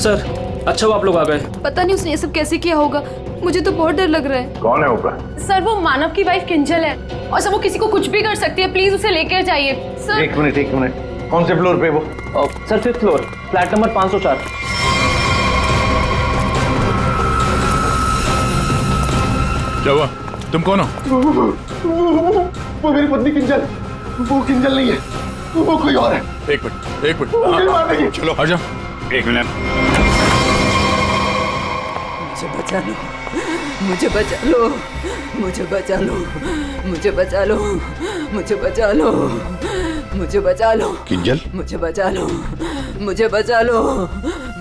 Sir अच्छा वो आप लोग आ गए। पता नहीं उसने ये सब कैसे किया होगा, मुझे तो बहुत डर लग रहा है। कौन है ऊपर? सर वो मानव की वाइफ किंजल है और सर वो किसी को कुछ भी कर सकती है, प्लीज उसे लेकर जाइए सर। एक मिनट, कौन से फ्लोर पे वो? Sir 5th floor, flat number 504। क्या हुआ? तुम कौन हो? वो मेरी पत्नी किंजल। वो किंजल नहीं है, वो कोई और है। एक मिनट चलो आ जाओ। एक मिनट। मुझे बचा लो, मुझे बचा लो, मुझे बचा लो, मुझे बचा लो, मुझे बचा लो, मुझे बचा लो। किंजल, मुझे बचा लो, मुझे बचा लो,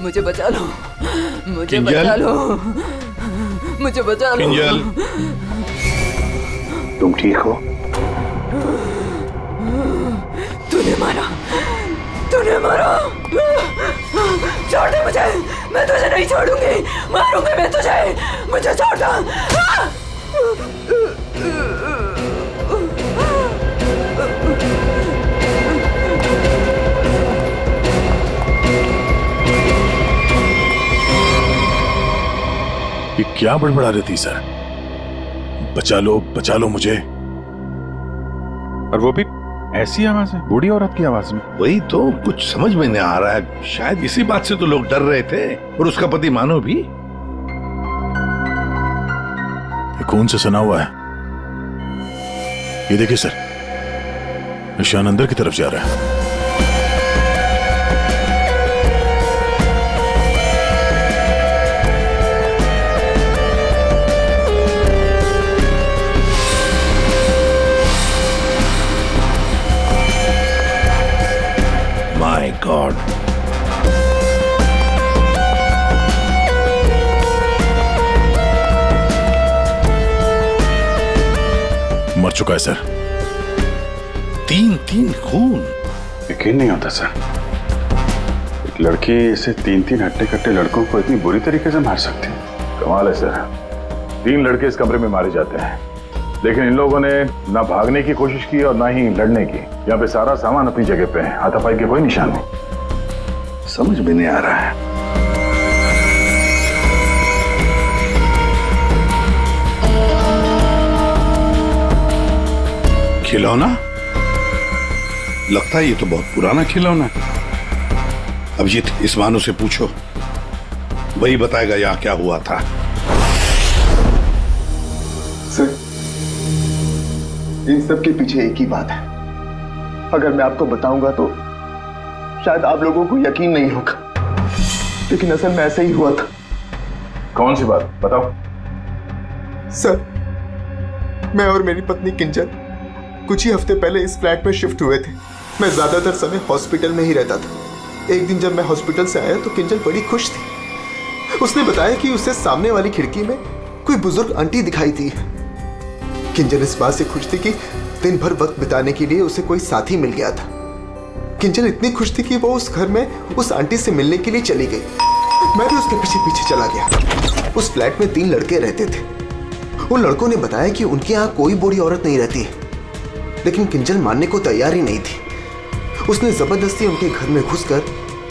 मुझे बचा लो, मुझे बचा लो, मुझे बचा लो। किंजल, तुम ठीक हो? तूने मारा, तूने मारा। छोड़ दे मुझे, मैं तुझे नहीं छोड़ूंगी, मारूंगी मैं तुझे, मुझे छोड़ दो। ये क्या बड़बड़ा रही थी सर? बचा लो मुझे। और वो भी ऐसी आवाज है, बूढ़ी औरत की आवाज में। वही तो कुछ समझ में नहीं आ रहा है। शायद इसी बात से तो लोग डर रहे थे, और उसका पति मानव भी। ये खून से सना हुआ है। ये देखिए सर, निशान अंदर की तरफ जा रहा है। माय गॉड, मर चुका है सर। 3 खून। यकीन नहीं होता सर, एक लड़की ऐसे 3 हट्टे कट्टे लड़कों को इतनी बुरी तरीके से मार सकती है। कमाल है सर, 3 लड़के इस कमरे में मारे जाते हैं, लेकिन इन लोगों ने ना भागने की कोशिश की और ना ही लड़ने की। यहाँ पे सारा सामान अपनी जगह पे है, हाथापाई के कोई निशान नहीं। समझ में नहीं आ रहा है। खिलौना? लगता है ये तो बहुत पुराना खिलौना है। अभिजीत, इस मानो से पूछो, वही बताएगा यहाँ क्या हुआ था। सर, इन सब के पीछे एक ही बात है। अगर मैं आपको बताऊंगा तो शायद आप लोगों को यकीन नहीं होगा, लेकिन असल में ऐसा ही हुआ था। कौन सी बात बताओ? सर, मैं और मेरी पत्नी किंजल कुछ ही हफ्ते पहले इस फ्लैट में शिफ्ट हुए थे। मैं ज्यादातर समय हॉस्पिटल में ही रहता था। एक दिन जब मैं हॉस्पिटल से आया तो किंजल बड़ी खुश थी। उसने बताया कि उसे सामने वाली खिड़की में कोई बुजुर्ग आंटी दिखाई थी। किंजल इस बात से खुश थी कि दिन भर वक्त बिताने के लिए उसे कोई साथी मिल गया था। किंजल इतनी खुश थी कि वो उस घर में उस आंटी से मिलने के लिए चली गई। मैं भी उसके पीछे पीछे चला गया। उस फ्लैट में 3 लड़के रहते थे। उन लड़कों ने बताया कि उनके यहाँ कोई बूढ़ी औरत नहीं रहती, लेकिन किंजल मानने को तैयार ही नहीं थी। उसने जबरदस्ती उनके घर में घुसकर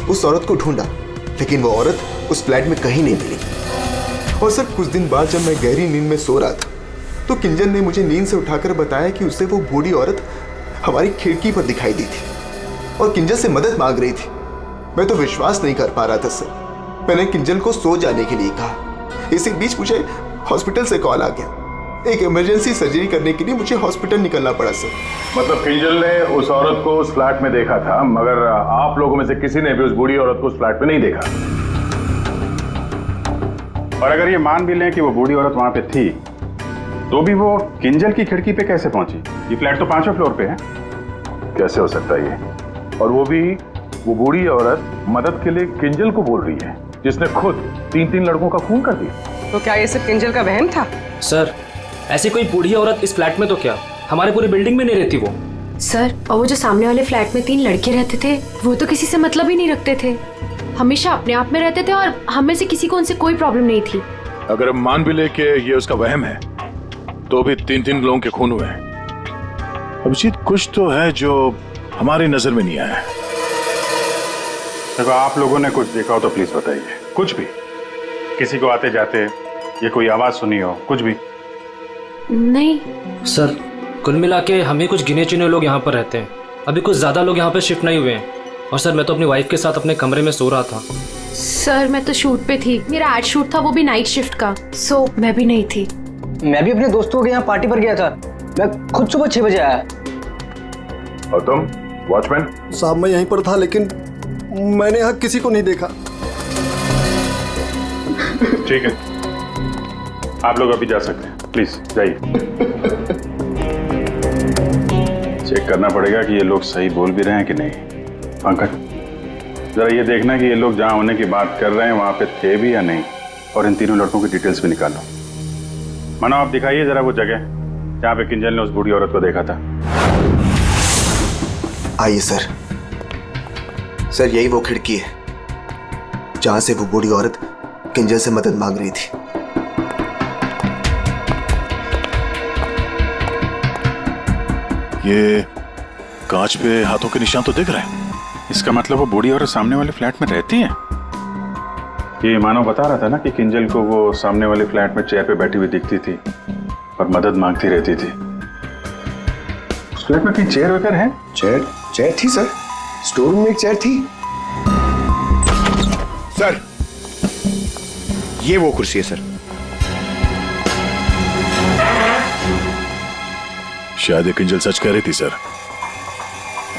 उस औरत को ढूंढा, लेकिन वो औरत उस फ्लैट में कहीं नहीं मिली। और सर, कुछ दिन बाद जब मैं गहरी नींद में सो रहा था तो किंजल ने मुझे नींद से उठाकर बताया कि उसे वो बूढ़ी औरत हमारी खिड़की पर दिखाई दी थी और किंजल से मदद मांग रही थी। मैं तो विश्वास नहीं कर पा रहा था सर। मैंने किंजल को सो जाने के लिए कहा। इसी बीच मुझे हॉस्पिटल से कॉल आ गया। एक इमरजेंसी सर्जरी करने के लिए मुझे हॉस्पिटल निकलना पड़ा सर। मतलब किंजल ने उस औरत को उस फ्लैट में देखा था, मगर आप लोगों में से किसी ने भी उस बूढ़ी औरत को उस फ्लैट में नहीं देखा। और अगर ये मान भी लें कि वो बूढ़ी औरत वहां पे थी, तो भी वो किंजल की खिड़की पे कैसे पहुंची? ये फ्लैट तो 5वें फ्लोर पे है। कैसे हो सकता है ये? और वो भी वो बूढ़ी औरत मदद के लिए किंजल को बोल रही है, जिसने खुद 3 लड़कों का खून कर दिया। तो क्या ये सब किंजल का वहम था? सर ऐसी कोई बूढ़ी औरत इस फ्लैट में तो क्या, हमारे पूरी बिल्डिंग में नहीं रहती वो। सर, और वो जो सामने वाले फ्लैट में 3 लड़के रहते थे, वो तो किसी से मतलब ही नहीं रखते थे। हमेशा अपने आप में रहते थे और हम में से किसी को उनसे कोई प्रॉब्लम नहीं थी। अगर हम मान भी ले कि ये उसका वहम है, तो भी 3 लोगों के खून हुए हैं। अभिजीत, कुछ तो है जो हमारी नजर में नहीं आया है। अगर आप लोगों ने कुछ देखा हो तो प्लीज बताइए। कुछ भी, किसी को आते जाते ये कोई आवाज सुनी हो, कुछ भी? नहीं। सर कुल मिला के हम ही कुछ गिने चुने लोग यहाँ पर रहते हैं, अभी कुछ ज़्यादा लोग यहाँ पर शिफ्ट नहीं हुए हैं। और सर मैं तो अपनी वाइफ के साथ अपने कमरे में सो रहा था। सर मैं तो शूट पे थी, मेरा एड शूट था, वो भी नाइट शिफ्ट का, सो मैं भी नहीं थी। मैं भी अपने दोस्तों के यहाँ पार्टी पर गया था, मैं खुद सुबह 6 बजे आया। और तुम वॉचमैन? साहब मैं यहीं पर था, लेकिन मैंने यहाँ किसी को नहीं देखा। ठीक है, आप लोग अभी जा सकते हैं, प्लीज जाइए। चेक करना पड़ेगा कि ये लोग सही बोल भी रहे हैं कि नहीं। पंकज, जरा ये देखना कि ये लोग जहां होने की बात कर रहे हैं वहां पे थे भी या नहीं, और इन तीनों लड़कों की डिटेल्स भी निकालो। मानो आप दिखाइए जरा वो जगह जहां पे किंजल ने उस बूढ़ी औरत को देखा था। आइए सर। सर यही वो खिड़की है जहां से वो बूढ़ी औरत किंजल से मदद मांग रही थी। ये कांच पे हाथों के निशान तो दिख रहे हैं। इसका मतलब वो बूढ़ी औरत सामने वाले फ्लैट में रहती है। ये मानव बता रहा था ना कि किंजल को वो सामने वाले फ्लैट में चेयर पे बैठी हुई दिखती थी और मदद मांगती रहती थी। उस फ्लैट में कहीं चेयर वगैरह है? चेयर थी सर, स्टोर रूम में एक चेयर थी। सर ये वो कुर्सी है सर। शायद ये किंजल सच कह रही थी सर।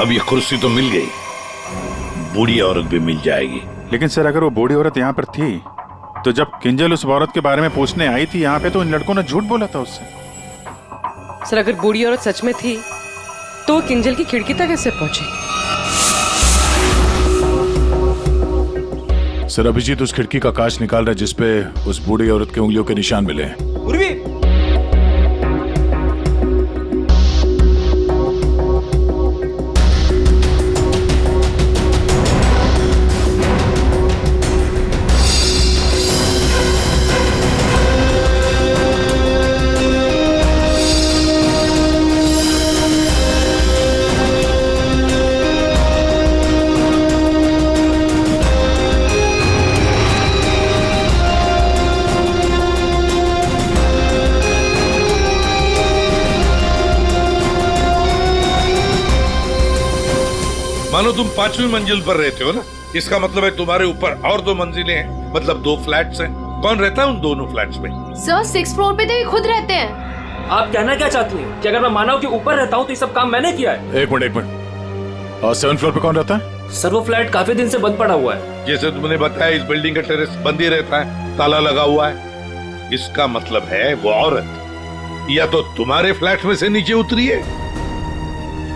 अब ये कुर्सी तो मिल गई, बूढ़ी औरत भी मिल जाएगी। लेकिन सर अगर वो बूढ़ी औरत यहाँ पर थी तो जब किंजल उस औरत के बारे में पूछने आई थी यहाँ पे तो इन लड़कों ने झूठ बोला था उससे। सर अगर बूढ़ी औरत सच में थी तो वो किंजल की खिड़की तक कैसे पहुंची? सर अभिजीत उस खिड़की का कांच निकाल रहा है जिसपे उस बूढ़ी औरत के उंगलियों के निशान मिले हैं। मानो तुम 5वीं मंजिल पर रहते हो ना, इसका मतलब है तुम्हारे ऊपर और 2 मंजिलें हैं, मतलब 2 फ्लैट्स हैं। कौन रहता है उन दोनों फ्लैट्स में? सर 6th फ्लोर पे तो ये खुद रहते हैं। आप कहना क्या चाहती हैं कि अगर मैं मानव के ऊपर रहता हूँ तो ये सब काम मैंने किया है? एक मिनट। और 7th फ्लोर पे कौन रहता है? सर वो फ्लैट काफी दिन से बंद पड़ा हुआ है। जैसे तुमने बताया इस बिल्डिंग का टेरेस बंद ही रहता है, ताला लगा हुआ है। इसका मतलब है वो औरत या तो तुम्हारे फ्लैट में से नीचे उतरी है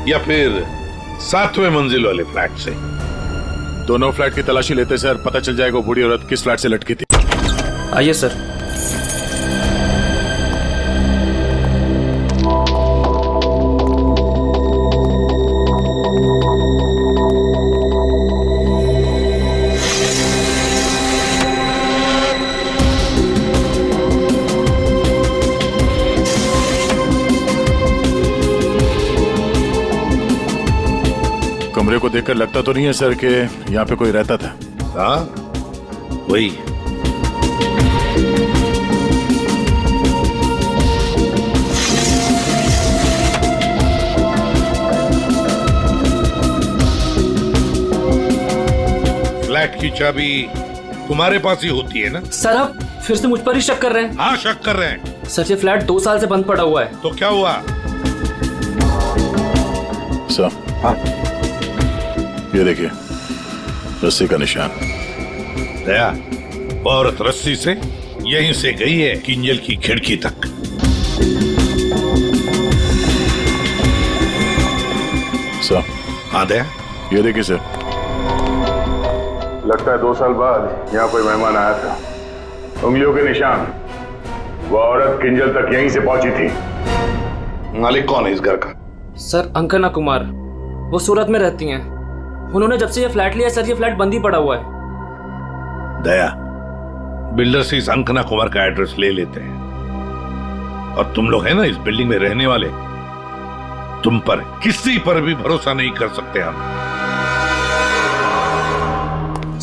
या फिर 7वें मंजिल वाले फ्लैट से। दोनों फ्लैट की तलाशी लेते सर पता चल जाएगा बूढ़ी औरत किस फ्लैट से लटकी थी। आइए सर। कमरे को देखकर लगता तो नहीं है सर कि यहाँ पे कोई रहता था। हाँ वही। फ्लैट की चाबी तुम्हारे पास ही होती है ना? सर आप फिर से मुझ पर ही शक कर रहे हैं? हाँ शक कर रहे हैं। सर ये फ्लैट 2 साल से बंद पड़ा हुआ है। तो क्या हुआ? सर हाँ ये देखिए रस्सी का निशान। दया, औरत रस्सी से यहीं से गई है किंजल की खिड़की तक। सर हाँ दया, ये देखिए सर। लगता है 2 साल बाद यहाँ कोई मेहमान आया था। उंगलियों के निशान, वो औरत किंजल तक यहीं से पहुंची थी। मालिक कौन है इस घर का? सर अंकना कुमार, वो सूरत में रहती हैं। उन्होंने जब से ये फ्लैट लिया सर ये फ्लैट बंद ही पड़ा हुआ है। दया, बिल्डर से इस अंकना कुमार का एड्रेस ले लेते हैं। और तुम लोग है ना इस बिल्डिंग में रहने वाले, तुम पर किसी पर भी भरोसा नहीं कर सकते हम।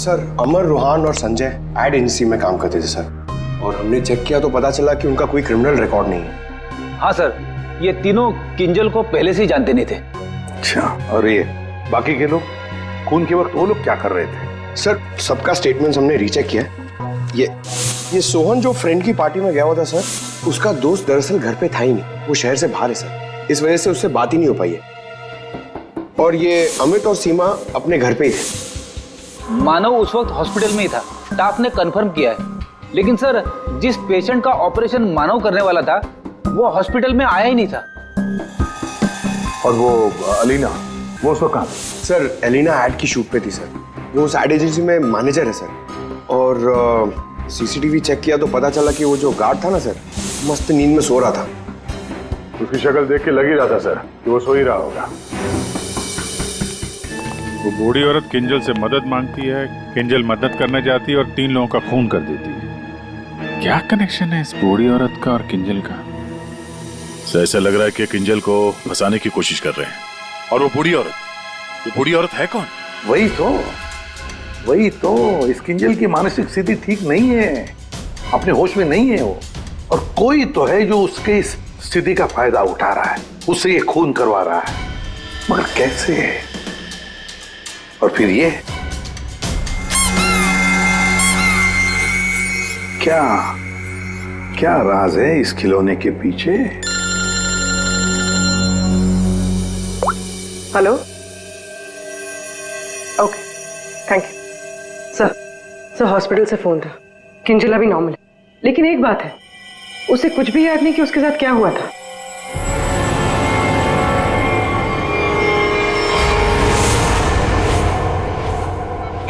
सर अमर, रूहान और संजय एड एजेंसी में काम करते थे सर, और हमने चेक किया तो पता चला कि उनका कोई क्रिमिनल रिकॉर्ड नहीं है। हाँ सर, ये तीनों किंजल को पहले से ही जानते नहीं थे। अच्छा, और ये बाकी के लोग, खून के वक्त वो लोग क्या कर रहे थे? सर सबका स्टेटमेंट हमने रीचेक किया। ये सोहन जो फ्रेंड की पार्टी में गया हुआ था सर, उसका दोस्त दरअसल घर पे था ही नहीं, वो शहर से बाहर है सर, इस वजह से उससे बात ही नहीं हो पाई है। और ये अमित और सीमा अपने घर पे ही थे। मानव उस वक्त हॉस्पिटल में ही था, स्टाफ ने कंफर्म किया है। लेकिन सर, जिस पेशेंट का ऑपरेशन मानव करने वाला था वो हॉस्पिटल में आया ही नहीं था। और वो अलीना, वो उस वक्त कहाँ थी? सर एलिना एड की शूट पे थी सर, वो उस एड एजेंसी में मैनेजर है सर। और सीसीटीवी चेक किया तो पता चला कि वो जो गार्ड था ना सर, मस्त नींद में सो रहा था। उसकी शक्ल देख के लग ही रहा था सर कि वो सो ही रहा होगा। वो बूढ़ी औरत किंजल से मदद मांगती है, किंजल मदद करने जाती है और 3 लोगों का खून कर देती है। क्या कनेक्शन है इस बूढ़ी औरत का और किंजल का? ऐसा लग रहा है कि किंजल को फंसाने की कोशिश कर रहे हैं। और वो बूढ़ी औरत है कौन? वही तो इस किंजल की मानसिक स्थिति ठीक नहीं है, अपने होश में नहीं है वो, और कोई तो है जो उसके इस स्थिति का फायदा उठा रहा है, उससे ये खून करवा रहा है, मगर कैसे? और फिर ये क्या राज है इस खिलौने के पीछे? Hello, okay, thank you. Sir hospital से फोन था, किंजल अभी नॉर्मल है, लेकिन एक बात है, उसे कुछ भी याद नहीं कि उसके साथ क्या हुआ था।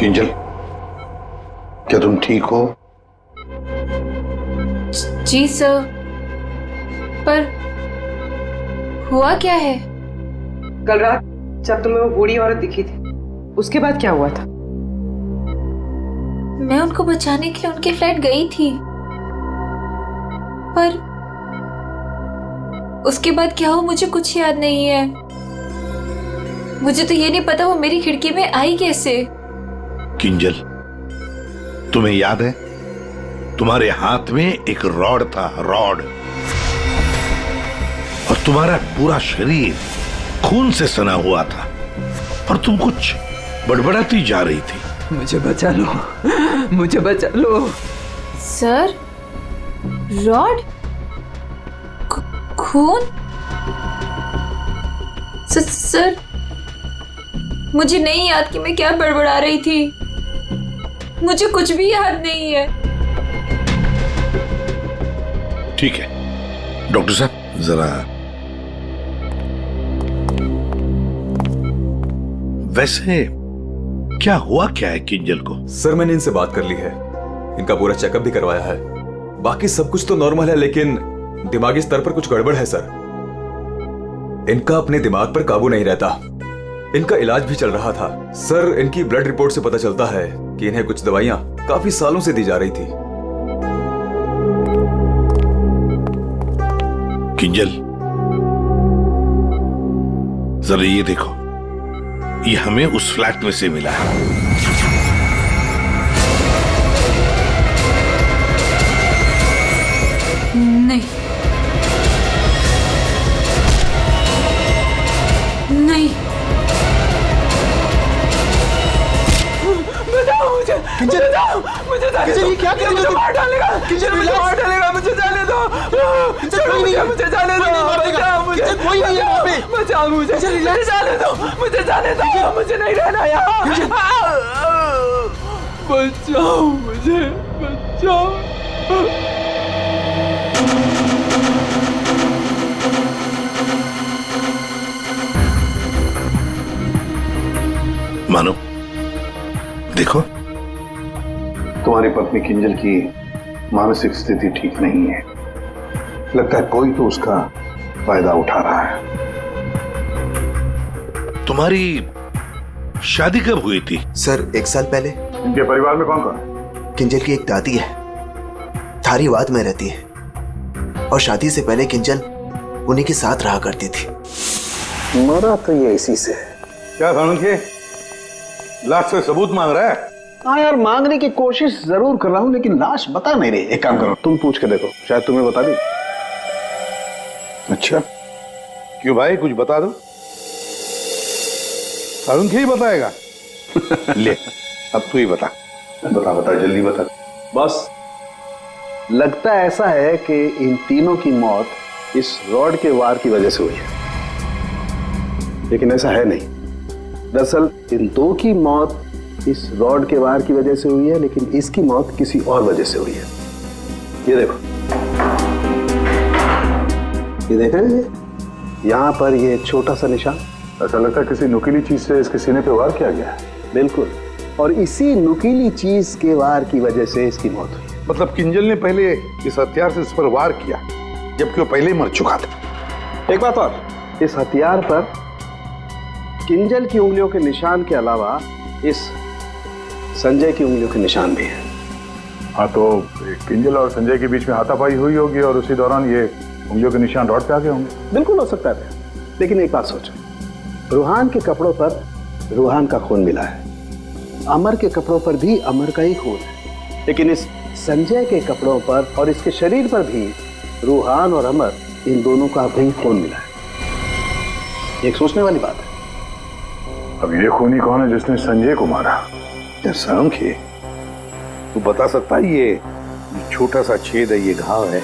किंजल, क्या तुम ठीक हो? जी सर, पर हुआ क्या है? कल रात जब तुम्हें वो बूढ़ी औरत दिखी थी, उसके बाद क्या हुआ था? मैं उनको बचाने के लिए उनके फ्लैट गई थी, पर उसके बाद क्या हुआ मुझे कुछ याद नहीं है। मुझे तो ये नहीं पता वो मेरी खिड़की में आई कैसे। किंजल, तुम्हें याद है तुम्हारे हाथ में एक रॉड था, रॉड, और तुम्हारा पूरा शरीर खून से सना हुआ था, और तुम कुछ बड़बड़ाती जा रही थी। मुझे बचा लो, मुझे बचा लो। सर, रॉड, खून? सर, मुझे नहीं याद कि मैं क्या बड़बड़ा रही थी, मुझे कुछ भी याद नहीं है। ठीक है डॉक्टर साहब, जरा वैसे क्या हुआ क्या है किंजल को? सर मैंने इनसे बात कर ली है, इनका पूरा चेकअप भी करवाया है, बाकी सब कुछ तो नॉर्मल है, लेकिन दिमागी स्तर पर कुछ गड़बड़ है सर। इनका अपने दिमाग पर काबू नहीं रहता। इनका इलाज भी चल रहा था सर। इनकी ब्लड रिपोर्ट से पता चलता है कि इन्हें कुछ दवाइयां काफी सालों से दी जा रही थी। किंजल, जरा ये देखो, ये हमें उस फ्लैट में से मिला है। नहीं, नहीं, मुझे ये क्या कर रही हो? मार डालेगा, मुझे मार डालेगा, मुझे जाने दो, मुझे जाने दो, कोई नहीं है वहाँ पे, बचाओ मुझे, जाने दो, मुझे जाने दो, मुझे नहीं रहना यहाँ, बचाओ मुझे, बचाओ। मानो, देखो, तुम्हारी पत्नी किंजल की मानसिक स्थिति ठीक नहीं है, लगता है कोई तो उसका फायदा उठा रहा है। तुम्हारी शादी कब हुई थी? सर 1 साल पहले। इनके परिवार में कौन कौन है? किंजल की एक दादी है, धारीवाद में रहती है, और शादी से पहले किंजल उन्हीं के साथ रहा करती थी। मरा तो ये इसी से। क्या सानुखे, लाश से सबूत मांग रहा है? हाँ यार, मांगने की कोशिश जरूर कर रहा हूँ, लेकिन लाश बता नहीं रही। एक काम करो, तुम पूछ के देखो, शायद तुम्हें बता दी। अच्छा, क्यों भाई, कुछ बता दो। सारुण ही बताएगा। ले, अब तू ही बता। बता जल्दी बता। बस लगता ऐसा है कि इन तीनों की मौत इस रॉड के वार की वजह से हुई है, लेकिन ऐसा है नहीं। दरअसल इन दो की मौत इस रॉड के वार की वजह से हुई है, लेकिन इसकी मौत किसी और वजह से हुई है। ये देखो, ये देख रहे हैं यहाँ पर ये छोटा सा निशान। ऐसा लगता है किसी नुकीली चीज से इसके सीने पे वार किया गया है। बिल्कुल, और इसी नुकीली चीज के वार की वजह से इसकी मौत हुई। मतलब किंजल ने पहले इस हथियार से इस पर वार किया, जबकि वो पहले ही मर चुका था। एक बात और, इस हथियार पर किंजल की उंगलियों के निशान के अलावा इस संजय की उंगलियों के निशान भी हैं। हाँ, तो किंजल और संजय के बीच में हाथापाई हुई होगी और उसी दौरान ये उंगलियों के निशान रॉड पे आ गए होंगे। बिल्कुल हो सकता है, लेकिन एक बात सोचो, रूहान के कपड़ों पर रूहान का खून मिला है, अमर के कपड़ों पर भी अमर का ही खून है, लेकिन इस संजय के कपड़ों पर और इसके शरीर पर भी रूहान और अमर, इन दोनों का भी खून मिला है। एक सोचने वाली बात है। अब ये खूनी कौन है जिसने संजय को मारा? सारुण के, तू बता सकता है ये छोटा सा छेद है, ये घाव है,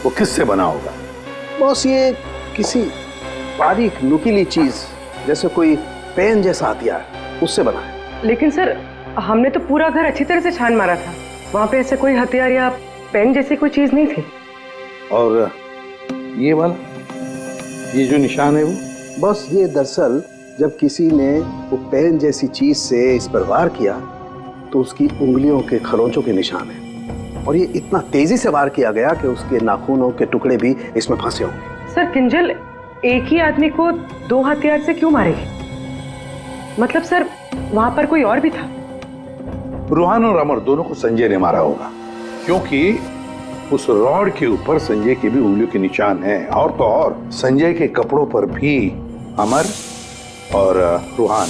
वो किससे बना होगा? बॉस, ये किसी बारीक नुकीली चीज जैसे कोई पेन जैसा हथियार, उससे बना है। लेकिन सर, हमने तो पूरा घर अच्छी तरह से छान मारा था, वहां पे ऐसे कोई हथियार या पेन जैसी कोई चीज नहीं थी। और ये वाला, ये जो निशान है वो? बस ये दरअसल जब किसी ने वो पेन जैसी चीज से इस पर वार किया तो उसकी उंगलियों के खरोंचों के निशान है, और ये इतना तेजी से वार किया गया कि उसके नाखूनों के टुकड़े भी इसमें फंसे होंगे। सर, किंजल एक ही आदमी को दो हथियार से क्यों मारेगी? मतलब सर, वहां पर कोई और भी था? रूहान और अमर दोनों को संजय ने मारा होगा, क्योंकि उस रॉड के ऊपर संजय की भी उंगलियों के निशान हैं, और तो और संजय के कपड़ों पर भी अमर और रूहान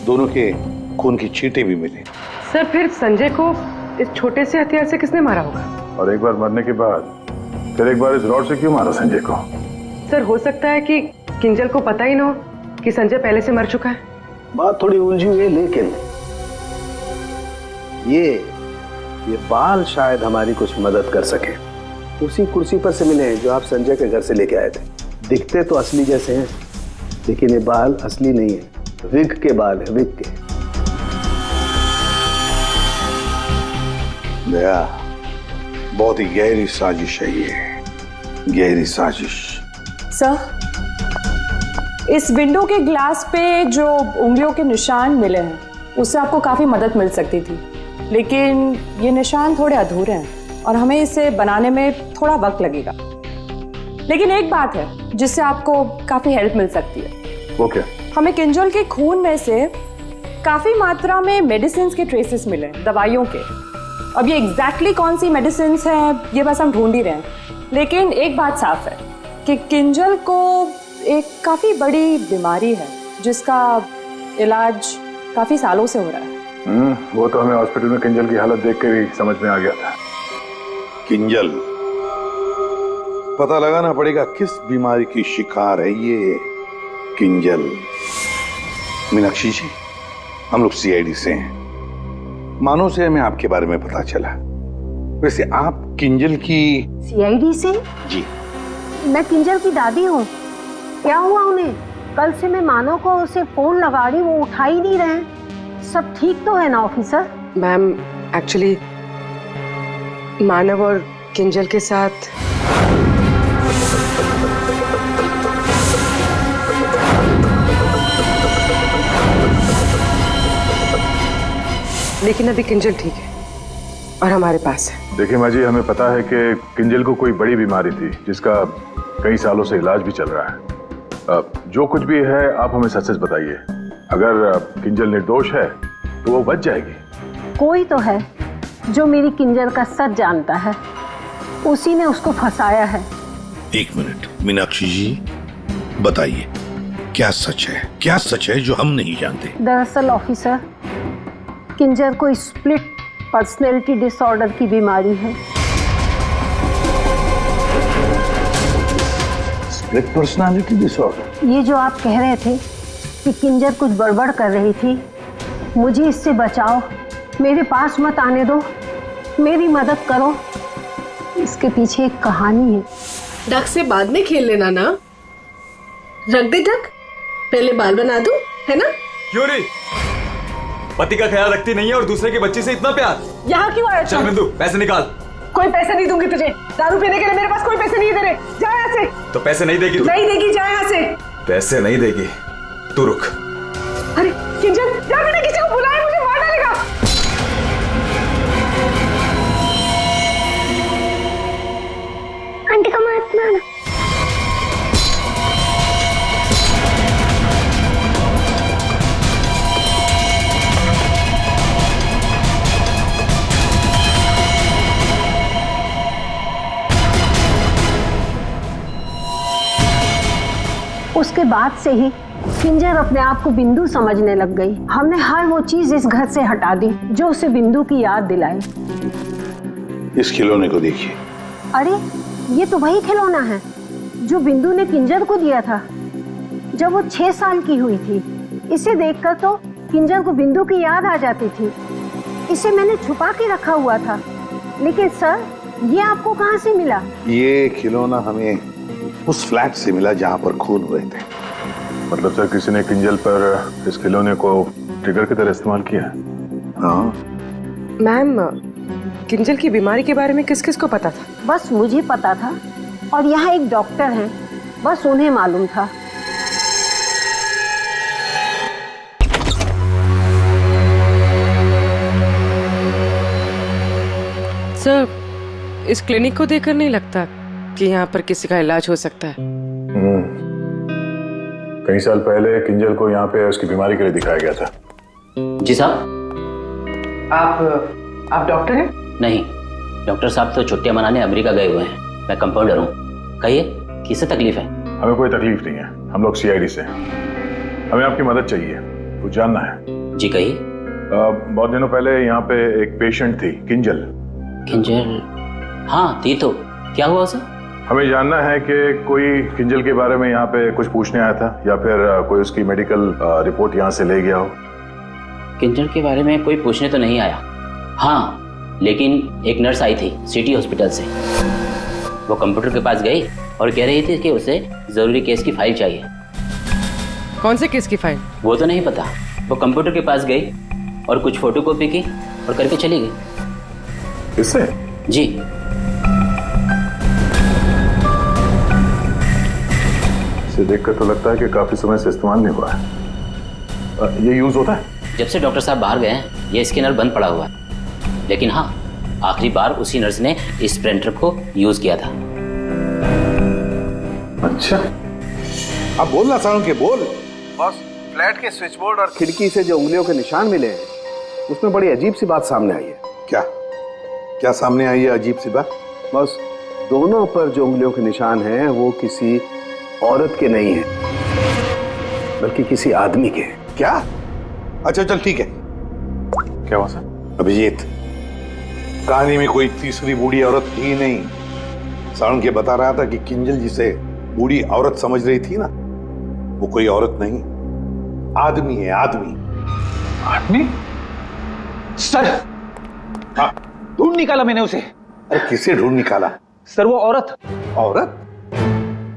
दोनों के खून की छींटे भी मिले। सर, फिर संजय को इस छोटे से हथियार से किसने मारा होगा? और एक बार मरने के बाद फिर एक बार इस रॉड से क्यों मारा संजय को? सर, हो सकता है कि किंजल को पता ही ना हो कि संजय पहले से मर चुका है। बात थोड़ी उलझी हुई है, लेकिन ये बाल शायद हमारी कुछ मदद कर सके। उसी कुर्सी पर से मिले हैं जो आप संजय के घर से लेके आए थे। दिखते तो असली जैसे हैं, लेकिन ये बाल असली नहीं है, विग के बाल है, विग के। दया, बहुत ही गहरी साजिश है ये, गहरी साजिश। सर, इस विंडो के ग्लास पे जो उंगलियों के निशान मिले हैं, उससे आपको काफी मदद मिल सकती थी, लेकिन ये निशान थोड़े अधूरे हैं और हमें इसे बनाने में थोड़ा वक्त लगेगा। लेकिन एक बात है जिससे आपको काफी हेल्प मिल सकती है। वो क्या? हमें किंजल के खून में से काफी मात्रा में मेडिसिन के ट्रेसेस मिले, दवाइयों के। अब ये एग्जैक्टली कौन सी मेडिसिन हैं ये बस हम ढूंढ ही रहे हैं, लेकिन एक बात साफ है कि किंजल को एक काफी बड़ी बीमारी है जिसका इलाज काफी सालों से हो रहा है। वो तो हमें हॉस्पिटल में किंजल की हालत देख कर ही समझ में आ गया था। किंजल, पता लगाना पड़ेगा किस बीमारी की शिकार है ये किंजल। मीनाक्षी जी, हम लोग सीआईडी से हैं, मानो से हमें आपके बारे में पता चला। वैसे आप किंजल की? सीआईडी से? जी। मैं किंजल की दादी हूँ। क्या हुआ उन्हें? कल से मैं मानव को उसे फोन लगा रही, वो उठा ही नहीं रहे। सब ठीक तो है ना ऑफिसर? मैम, एक्चुअली मानव और किंजल के साथ लेकिन अभी किंजल ठीक है और हमारे पास है। देखिए माँ जी, हमें पता है कि किंजल को कोई बड़ी बीमारी थी जिसका कई सालों से इलाज भी चल रहा है। जो कुछ भी है आप हमें सच सच बताइए। अगर किंजल निर्दोष है तो वो बच जाएगी। कोई तो है जो मेरी किंजल का सच जानता है, उसी ने उसको फंसाया है। एक मिनट मीनाक्षी जी, बताइए क्या सच है, क्या सच है जो हम नहीं जानते? दरअसल ऑफिसर, किंजर को स्प्लिट पर्सनैलिटी डिसऑर्डर की बीमारी है। Split personality disorder? ये जो आप कह रहे थे कि किंजर कुछ गड़बड़ कर रही थी, मुझे इससे बचाओ, मेरे पास मत आने दो, मेरी मदद करो। इसके पीछे एक कहानी है। डक से बाद में खेल लेना ना। रख दे डक, पहले बाल बना दूं, है ना? क्यों नहीं? पति का ख्याल रखती नहीं है और दूसरे के बच्चे से इतना प्यार। यहाँ क्यों आया? चल बिंदु, पैसे निकाल। कोई पैसे नहीं दूंगी तुझे। दारू पीने के लिए मेरे पास कोई पैसे नहीं दे रहे। जा यहाँ से। तो पैसे नहीं देगी तू? नहीं देगी, जा यहाँ से। पैसे नहीं देगी, तू रुक। अरे किंजल, जा, मैंने किसी को बुलाया, मुझे मार डालेगा। आंटी का मत मारना। उसके बाद से ही किंजर अपने आप को बिंदु समझने लग गई। हमने हर वो चीज इस घर से हटा दी जो उसे बिंदु की याद दिलाए। इस खिलौने को देखिए। अरे ये तो वही खिलौना है जो बिंदु ने किंजर को दिया था जब वो 6 साल की हुई थी। इसे देखकर तो किंजर को बिंदु की याद आ जाती थी। इसे मैंने छुपा के रखा हुआ था। लेकिन सर, ये आपको कहाँ से मिला? ये खिलौना हमें उस फ्लैट से मिला जहां पर खून हुए थे। मतलब सर, किसी ने किंजल पर इस खिलौने को ट्रिगर की तरह इस्तेमाल किया? हाँ मैम, किंजल की बीमारी के बारे में किस किस को पता था? बस मुझे पता था और यहाँ एक डॉक्टर हैं, बस उन्हें मालूम था। सर, इस क्लिनिक को देखकर नहीं लगता कि यहाँ पर किसी का इलाज हो सकता है। कई साल पहले किंजल को यहाँ पे उसकी बीमारी के लिए दिखाया गया था। जी साहब। आप डॉक्टर हैं? नहीं, डॉक्टर साहब तो छुट्टियां मनाने अमेरिका गए हुए हैं। मैं कंपाउंडर हूँ। कहिए, किससे तकलीफ है? हमें कोई तकलीफ नहीं है, हम लोग CID से हैं। हमें आपकी मदद चाहिए, कुछ जानना है। जी कहिए। बहुत दिनों पहले यहाँ पे एक पेशेंट थी, किंजल। किंजल? हाँ थी तो, क्या हुआ उसे? हमें जानना है कि कोई किंजल के बारे में यहाँ पे कुछ पूछने आया था या फिर कोई उसकी मेडिकल रिपोर्ट यहाँ से ले गया हो। किंजल के बारे में कोई पूछने तो नहीं आया। हाँ, लेकिन एक नर्स आई थी सिटी हॉस्पिटल से। वो कंप्यूटर के पास गई और कह रही थी कि उसे जरूरी केस की फाइल चाहिए। कौन से केस की फाइल? वो तो नहीं पता। वो कंप्यूटर के पास गई और कुछ फोटोकॉपी की और करके चली गई। किससे? जी। इसे देखकर तो लगता है कि काफी समय से इस्तेमाल नहीं हुआ है। ये यूज होता है? जब से डॉक्टर साहब बाहर गए हैं ये स्कैनर बंद पड़ा हुआ है। लेकिन हाँ, आखिरी बार उसी नर्स ने इस प्रिंटर को यूज किया था। अच्छा, अब बोलना सारुण के बोल। बॉस, फ्लैट के स्विच बोर्ड और खिड़की से जो उंगलियों के निशान मिले हैं उसमें बड़ी अजीब सी बात सामने आई है। क्या क्या सामने आई है अजीब सी बात? बस, दोनों पर जो उंगलियों के निशान हैं वो किसी औरत के नहीं है बल्कि किसी आदमी के। क्या? अच्छा चल ठीक है। क्या हुआ सर? अभिजीत, कहानी में कोई तीसरी बूढ़ी औरत थी नहीं। सारुण के बता रहा था कि किंजल जिसे बूढ़ी औरत समझ रही थी ना, वो कोई औरत नहीं, आदमी है, आदमी। आदमी? सर, हाँ, ढूंढ निकाला मैंने उसे। अरे किसे ढूंढ निकाला? सर, वो औरत। औरत?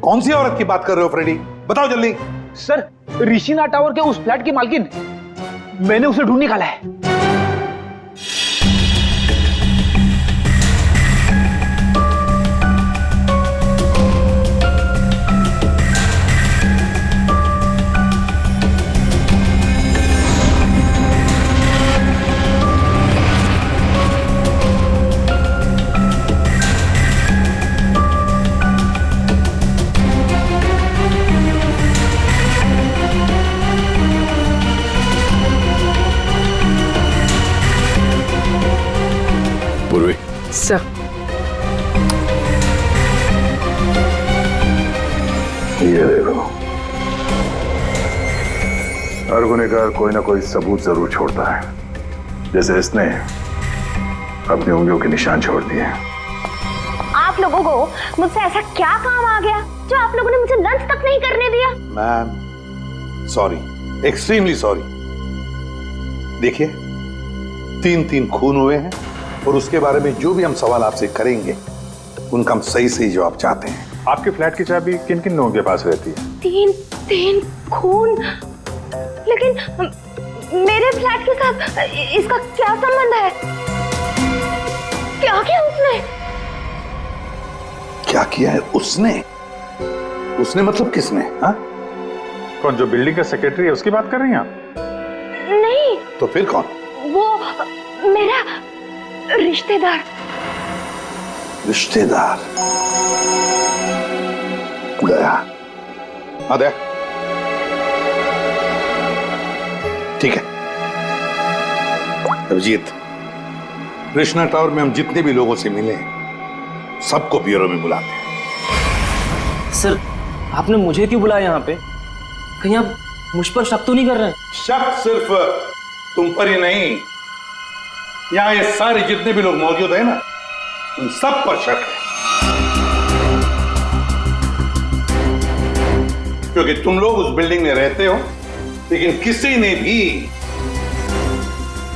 कौन सी औरत की बात कर रहे हो फ्रेडी? बताओ जल्दी। सर, ऋषिना टावर के उस फ्लैट की मालकिन, मैंने उसे ढूंढ निकाला है। सर, ये देखो, हर गुनहगार कोई ना कोई सबूत जरूर छोड़ता है। जैसे इसने अपनी उंगलियों के निशान छोड़ दिए। आप लोगों को मुझसे ऐसा क्या काम आ गया जो आप लोगों ने मुझे लंच तक नहीं करने दिया? Ma'am sorry, extremely sorry. देखिए 3 खून हुए हैं और उसके बारे में जो भी हम सवाल आपसे करेंगे उनका हम सही सही जवाब चाहते हैं। आपके फ्लैट की चाबी किन किन लोगों के पास रहती है? 3 खून, लेकिन मेरे फ्लैट के साथ इसका क्या संबंध है? क्या किया उसने? क्या किया है उसने? उसने मतलब किसने? हाँ? कौन, जो बिल्डिंग का सेक्रेटरी है उसकी बात कर रही हैं आप? नहीं। तो फिर कौन? वो मेरा रिश्तेदार। रिश्तेदार गया। अरे ठीक है अभिजीत, कृष्णा टावर में हम जितने भी लोगों से मिले सबको ब्यूरो में बुलाते हैं। सर आपने मुझे क्यों बुलाया यहाँ पे? कहीं आप मुझ पर शक तो नहीं कर रहे हैं? शक सिर्फ तुम पर ही नहीं, यहाँ ये सारे जितने भी लोग मौजूद हैं ना, उन सब पर शक है। क्योंकि तुम लोग उस बिल्डिंग में रहते हो, लेकिन किसी ने भी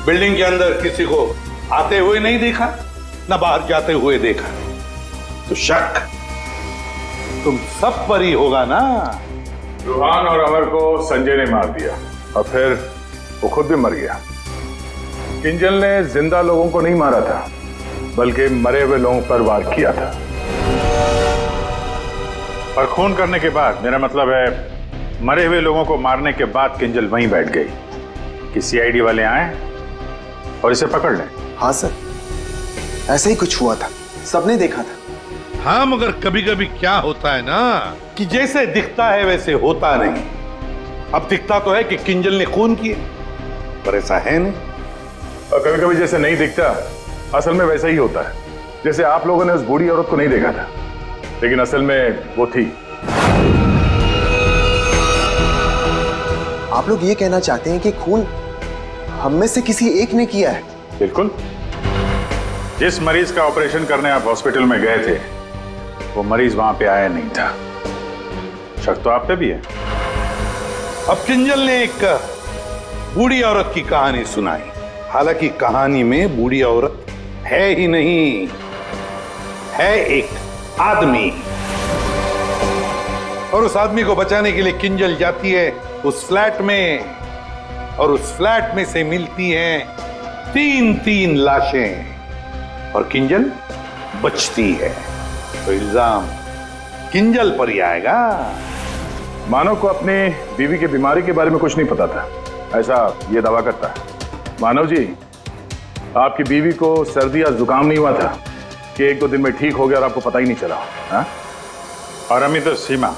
बिल्डिंग के अंदर किसी को आते हुए नहीं देखा, ना बाहर जाते हुए देखा। तो शक तुम सब पर ही होगा ना। रूहान और अमर को संजय ने मार दिया और फिर वो खुद भी मर गया। किंजल ने जिंदा लोगों को नहीं मारा था, बल्कि मरे हुए लोगों पर वार किया था। और खून करने के बाद, मेरा मतलब है मरे हुए लोगों को मारने के बाद किंजल वहीं बैठ गई कि सीआईडी वाले आए और इसे पकड़ लें। हाँ सर, ऐसे ही कुछ हुआ था, सबने देखा था। हाँ, मगर कभी कभी क्या होता है ना कि जैसे दिखता है वैसे होता नहीं। अब दिखता तो है कि किंजल ने खून किए, पर ऐसा है नहीं। और कभी कभी जैसे नहीं दिखता, असल में वैसा ही होता है। जैसे आप लोगों ने उस बूढ़ी औरत को नहीं देखा था, लेकिन असल में वो थी। आप लोग ये कहना चाहते हैं कि खून हम में से किसी एक ने किया है? बिल्कुल। जिस मरीज का ऑपरेशन करने आप हॉस्पिटल में गए थे, वो मरीज वहां पे आया नहीं था। शक तो आप पे भी है। अब किंजल ने एक बूढ़ी औरत की कहानी सुनाई। हालांकि कहानी में बूढ़ी औरत है ही नहीं, है एक आदमी। और उस आदमी को बचाने के लिए किंजल जाती है उस फ्लैट में, और उस फ्लैट में से मिलती हैं 3 लाशें, और किंजल बचती है। तो इल्जाम किंजल पर ही आएगा। मानव को अपने बीवी की बीमारी के बारे में कुछ नहीं पता था, ऐसा ये दावा करता है। मानव जी, आपकी बीवी को सर्दी या जुकाम नहीं हुआ था कि 1-2 दिन में ठीक हो गया और आपको पता ही नहीं चला? हा? और अमित सीमा,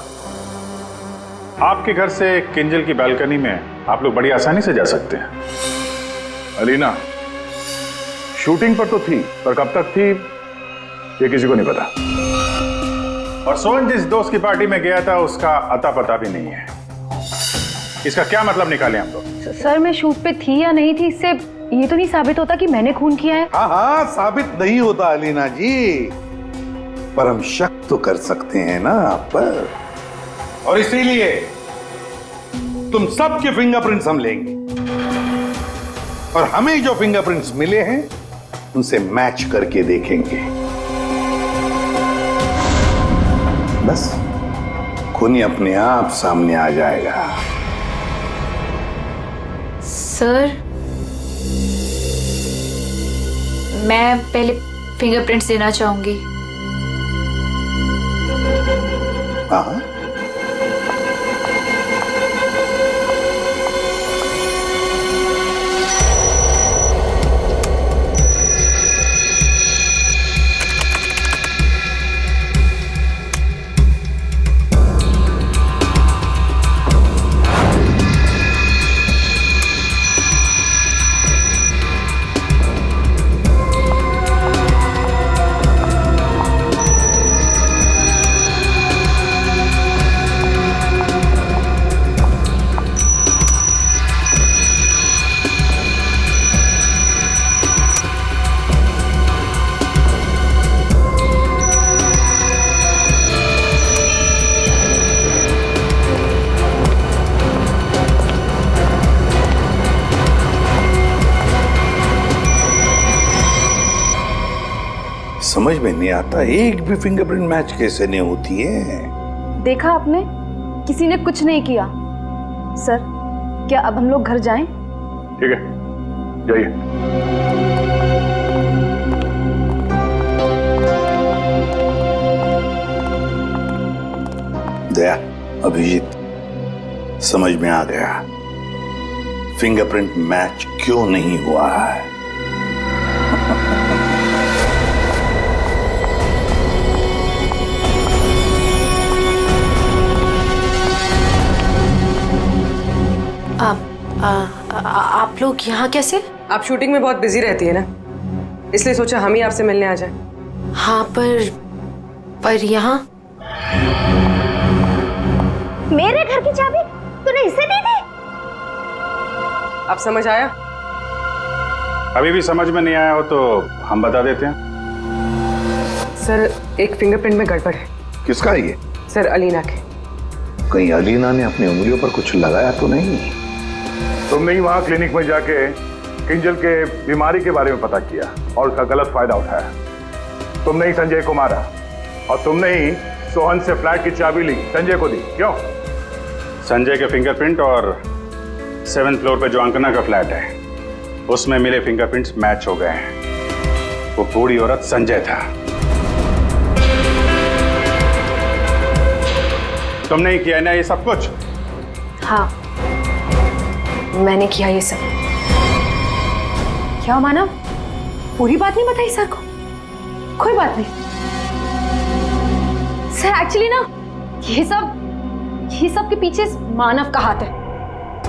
आपके घर से किंजल की बालकनी में आप लोग बड़ी आसानी से जा सकते हैं। अलीना शूटिंग पर तो थी, पर कब तक थी ये किसी को नहीं पता। और सोहन जिस दोस्त की पार्टी में गया था उसका अता पता भी नहीं है। इसका क्या मतलब निकाले हम लोग? सर मैं शूट पे थी या नहीं थी, इससे ये तो नहीं साबित होता कि मैंने खून किया है। हाँ हाँ, साबित नहीं होता अलीना जी, पर हम शक तो कर सकते हैं ना आप पर। और इसीलिए तुम सबके फिंगरप्रिंट्स हम लेंगे, और हमें जो फिंगरप्रिंट्स मिले हैं उनसे मैच करके देखेंगे। बस खूनी अपने आप सामने आ जाएगा। सर मैं पहले फिंगरप्रिंट्स देना चाहूंगी। हाँ, समझ में नहीं आता, एक भी फिंगरप्रिंट मैच कैसे नहीं होती है। देखा आपने, किसी ने कुछ नहीं किया। सर, क्या अब हम लोग घर जाएं? ठीक है, जाइए। दया, अभिजीत, समझ में आ गया फिंगरप्रिंट मैच क्यों नहीं हुआ है। आप लोग यहाँ कैसे? आप शूटिंग में बहुत बिजी रहती है ना, इसलिए सोचा हम ही आपसे मिलने आ जाएं। हाँ, पर यहाँ मेरे घर की चाबी तूने इसे दी थी? अब समझ आया? अभी भी समझ में नहीं आया हो तो हम बता देते हैं। सर, एक फिंगरप्रिंट में गड़बड़ है। किसका ये? सर, अलीना के। कहीं अलीना ने अपनी उंगलियों पर कुछ लगाया तो नहीं? तुमने ही वहां क्लिनिक में जाके किंजल के बीमारी के बारे में पता किया और उसका गलत फायदा उठाया। तुमने ही संजय को मारा और तुमने ही सोहन से फ्लैट की चाबी ली, संजय को दी। क्यों? संजय के फिंगरप्रिंट और 7th फ्लोर पे जो अंकना का फ्लैट है उसमें मिले फिंगरप्रिंट्स मैच हो गए हैं। वो बूढ़ी औरत संजय था। तुमने ही किया ना ये सब कुछ? हाँ, मैंने किया ये सब। क्या मानव, पूरी बात नहीं बताई सर को? कोई बात नहीं सर, एक्चुअली ना ये सब के पीछे मानव का हाथ है।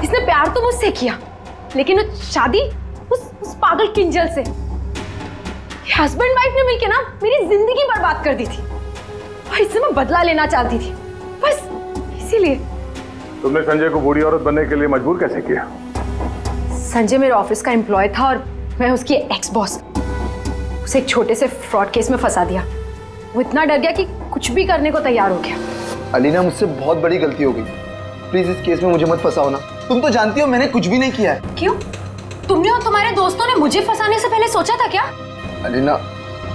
इसने प्यार तो मुझसे किया, लेकिन वो शादी उस पागल किंजल से। हस्बैंड वाइफ ने मिलकर ना मेरी जिंदगी बर्बाद कर दी थी और इससे मैं बदला लेना चाहती थी, बस इसीलिए। तुमने संजय को बूढ़ी औरत बनने के लिए मजबूर कैसे किया? संजय मेरे ऑफिस का एम्प्लॉय था और मैं उसकी एक्स बॉस। उसे एक छोटे से फ्रॉड केस में फंसा दिया। वो इतना डर गया कि कुछ भी करने को तैयार हो गया। अलीना, मुझसे बहुत बड़ी गलती हो गई, प्लीज इस केस में मुझे मत फंसाओ ना। तुम तो जानती हो मैंने कुछ भी नहीं किया है। क्यों? तुमने और तुम्हारे दोस्तों ने मुझे फंसाने से पहले सोचा था क्या? अलीना,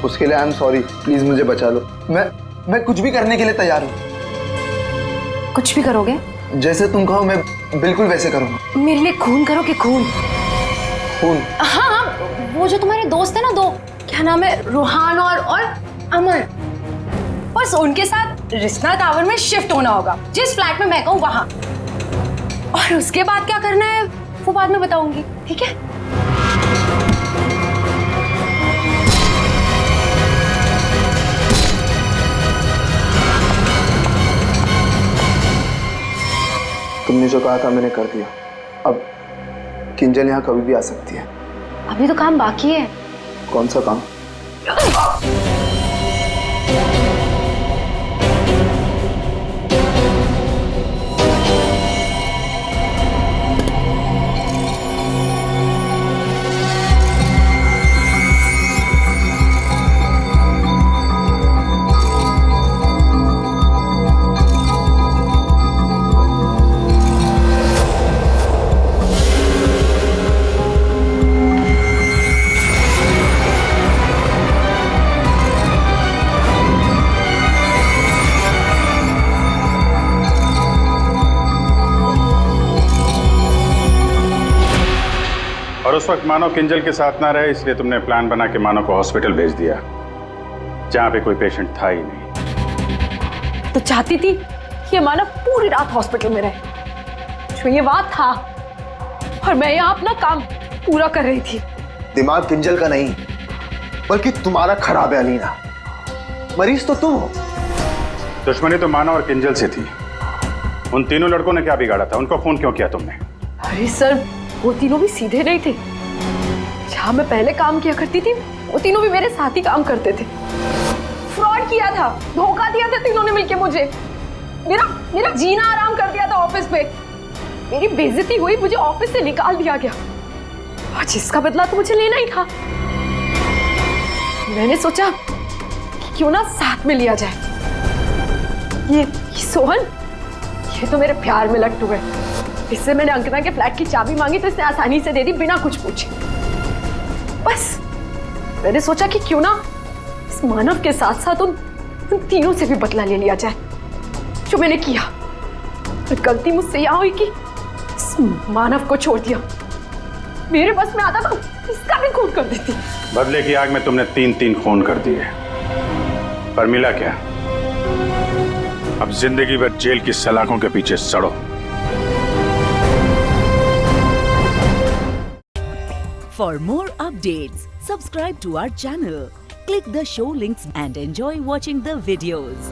उसके लिए आई एम सॉरी, प्लीज मुझे बचा लो। मैं कुछ भी करने के लिए तैयार हूँ। कुछ भी करोगे? जैसे तुम कहो मैं बिल्कुल वैसे करूँगा। मेरे लिए खून करोगे? खून? खून? हाँ, वो जो तुम्हारे दोस्त है ना, दो, क्या नाम है, रूहान और अमर, बस उनके साथ रिश्ता टावर में शिफ्ट होना होगा, जिस फ्लैट में मैं कहूँ वहां। और उसके बाद क्या करना है वो बाद में बताऊंगी, ठीक है? तुमने जो कहा था मैंने कर दिया। अब किंजल यहाँ कभी भी आ सकती है। अभी तो काम बाकी है। कौन सा काम? और उस वक्त मानो किंजल के साथ ना रहे, इसलिए तुमने प्लान बना के मानो को हॉस्पिटल भेज दिया जहां पे कोई पेशेंट था ही नहीं। तो चाहती थी कि मानव पूरी रात हॉस्पिटल में रहे, जो ये बात था, और मैं यहाँ अपना काम पूरा कर रही थी। दिमाग किंजल का नहीं बल्कि तुम्हारा खराब है अलीना। मरीज तो तुम हो। दुश्मनी तो मानव और किंजल से थी। उन तीनों लड़कों ने क्या बिगाड़ा था? उनको फोन क्यों किया तुमने? अरे सर, वो तीनों भी सीधे नहीं थे। जहां मैं पहले काम किया करती थी वो तीनों भी मेरे साथ ही काम करते थे। फ्रॉड किया था, धोखा दिया था तीनों ने मिलके मुझे। मेरा जीना आराम कर दिया था ऑफिस पे। मेरी बेइज्जती हुई, मुझे ऑफिस से निकाल दिया गया और जिसका बदला तो मुझे लेना ही था। मैंने सोचा कि क्यों ना साथ में लिया जाए। ये सोहन, ये तो मेरे प्यार में लट्टू है। इससे मैंने अंकिता के फ्लैट की चाबी मांगी तो इसने आसानी से दे दी बिना कुछ पूछे। बस मैंने सोचा कि क्यों ना इस मानव के साथ साथ उन तीनों से भी बदला ले लिया जाए जो मैंने किया। और गलती मुझसे यह हुई कि इस मानव को छोड़ दिया। मेरे बस में आता तो इसका भी खून कर देती। बदले की आग में तुमने 3 खून कर दिए, पर मिला क्या? अब जिंदगी भर जेल की सलाखों के पीछे सड़ो। For more updates, subscribe to our channel, click the show links and enjoy watching the videos.